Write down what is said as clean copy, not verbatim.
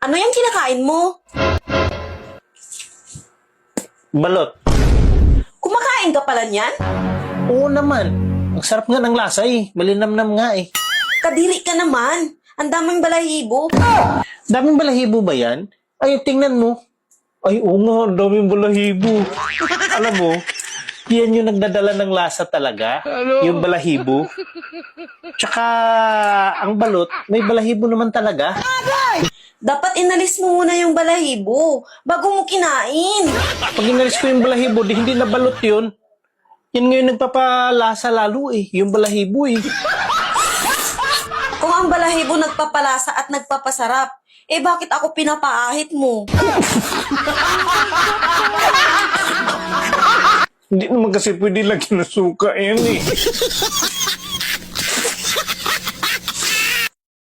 Ano yung kinakain mo? Balot. Kumakain ka pala niyan? Oo naman. Ang sarap nga ng lasa eh. Malinamnam nga eh. Kadiri ka naman. Ang daming balahibo. Daming balahibo ba yan? Ay, tingnan mo. Ay, oo nga. Ang daming balahibo. Alam mo, yan yung nagdadala ng lasa talaga. Yung balahibo. Tsaka, ang balot, may balahibo naman talaga. Dapat inalis mo muna yung balahibo bago mo kinain. Pag inalis ko yung balahibo, di hindi na balot yun. Yan ngayon nagpapalasa lalo eh. Yung balahibo eh. Kung ang balahibo nagpapalasa at nagpapasarap, eh bakit ako pinapaahit mo? Hindi naman kasi pwede lagyan ng suka yan eh.